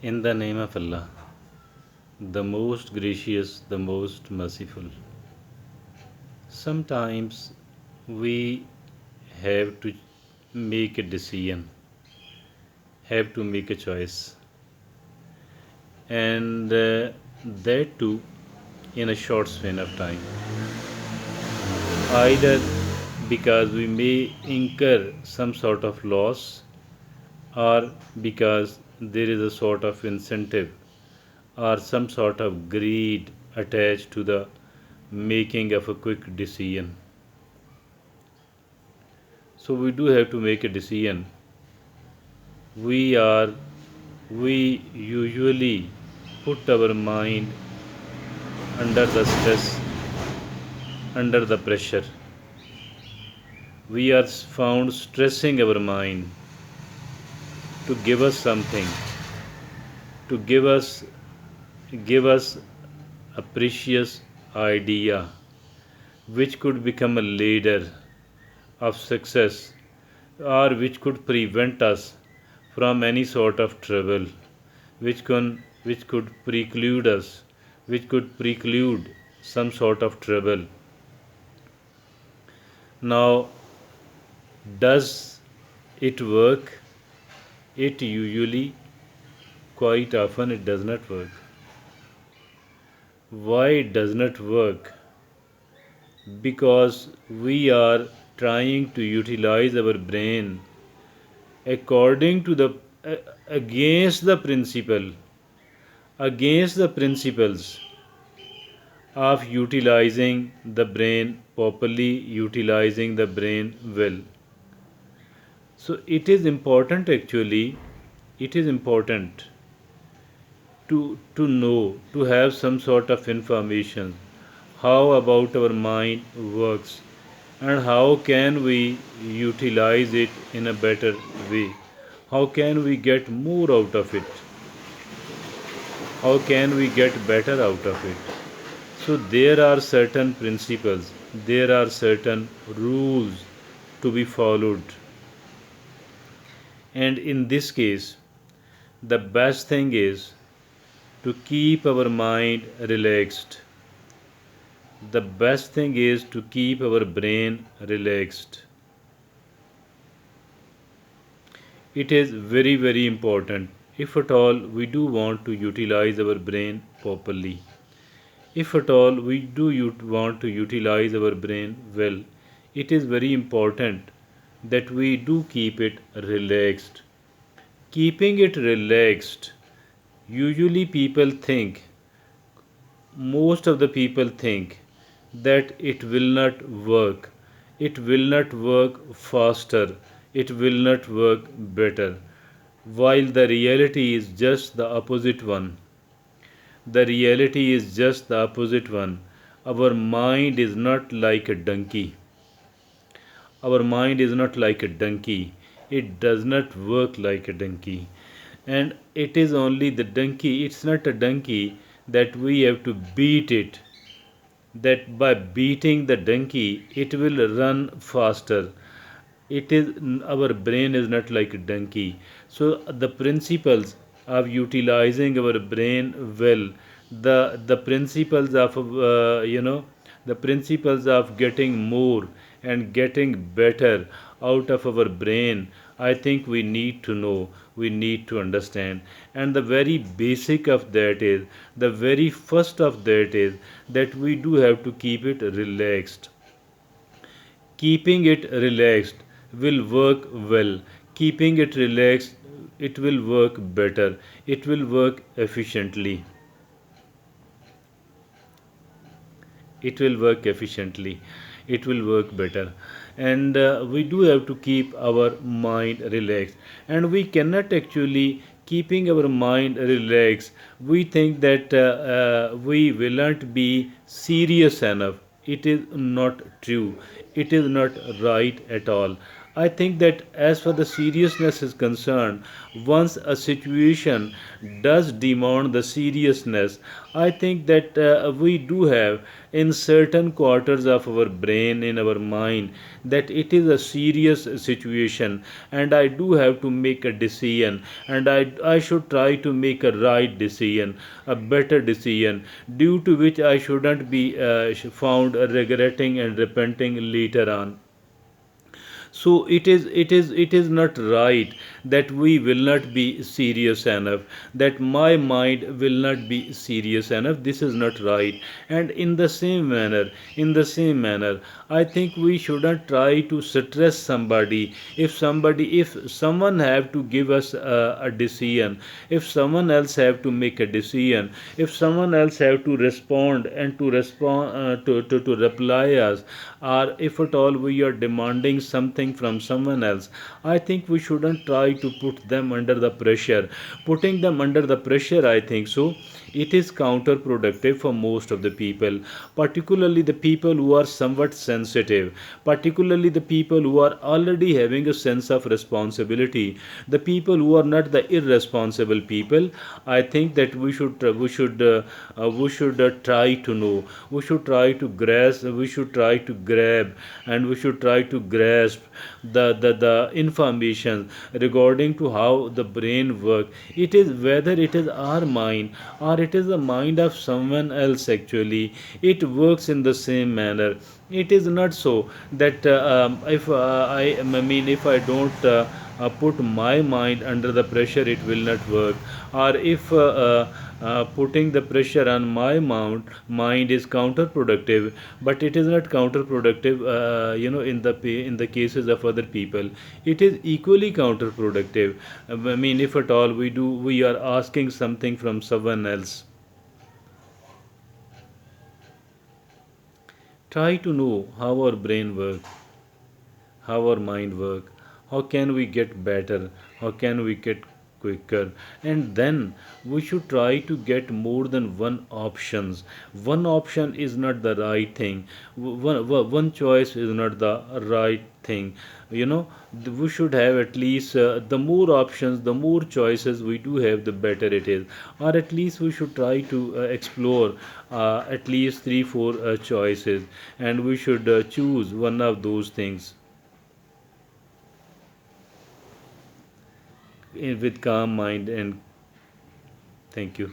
In the name of Allah, the most gracious, the most merciful. Sometimes we have to make a decision, have to make a choice, and that too in a short span of time. Either because we may incur some sort of loss, or because there is a sort of incentive or some sort of greed attached to the making of a quick decision. So we do have to make a decision. We are we usually put our mind under the stress, under the pressure. We are found stressing our mind to give us something, to give us a precious idea which could become a ladder of success, or which could prevent us from any sort of trouble, which could preclude us, which could preclude some sort of trouble. Now, does it work? It usually, quite often, it does not work. Why it does not work? Because we are trying to utilize our brain according to the against the principle, against the principles of utilizing the brain properly, utilizing the brain well. So it is important, actually, it is important to know, to have some sort of information how about our mind works, and how can we utilize it in a better way, how can we get more out of it, how can we get better out of it. So there are certain principles, there are certain rules to be followed. And in this case, the best thing is to keep our mind relaxed. The best thing is to keep our brain relaxed. It is very, very important if at all we do want to utilize our brain properly. If at all we do want to utilize our brain well, it is very important that we do keep it relaxed. Keeping it relaxed, usually people think, most of the people think that it will not work, it will not work faster, it will not work better, while the reality is just the opposite one. The reality is just the opposite one. Our mind is not like a donkey. Our mind is not like a donkey. It does not work like a donkey. And it is only the donkey, it's not a donkey that we have to beat it. That by beating the donkey, it will run faster. It is, our brain is not like a donkey. So the principles of utilizing our brain well, the principles of the principles of getting more and getting better out of our brain, I think we need to know, we need to understand. And the very basic of that is, the very first of that is, that we do have to keep it relaxed. Keeping it relaxed will work well. Keeping it relaxed, it will work better, it will work efficiently, it will work efficiently, it will work better. And we do have to keep our mind relaxed, and we cannot actually keeping our mind relaxed, we think that we will not be serious enough. It is not true, it is not right at all. I think that as far the seriousness is concerned, once a situation does demand the seriousness, I think that we do have in certain quarters of our brain, in our mind, that it is a serious situation, and I do have to make a decision, and I should try to make a right decision, a better decision, due to which I shouldn't be found regretting and repenting later on. So it is not right that we will not be serious enough, that my mind will not be serious enough. This is not right. And in the same manner, I think we shouldn't try to stress somebody. If someone have to give us a decision, if someone else have to make a decision, if someone else have to respond and to respond to reply us, or if at all we are demanding something from someone else, I think we shouldn't try to put them under the pressure. Putting them under the pressure, I think so, it is counterproductive for most of the people, particularly the people who are somewhat sensitive, particularly the people who are already having a sense of responsibility, the people who are not the irresponsible people. I think that we should try to know, we should try to grasp, we should try to grab, and we should try to grasp the information regarding to how the brain works. It is whether it is our mind or it is the mind of someone else, actually it works in the same manner. It is not so that if I mean if I don't put my mind under the pressure, it will not work. Or if putting the pressure on my mind is counterproductive, but it is not counterproductive in the cases of other people. It is equally counterproductive. I mean, if at all we are asking something from someone else. Try to know how our brain works, how our mind work, how can we get better, how can we get quicker. And then we should try to get more than one options. One option is not the right thing. One choice is not the right thing. you know we should have at least the more options, the more choices we do have, the better it is. Or at least we should try to explore at least 3 4 choices, and we should choose one of those things with calm mind. And thank you.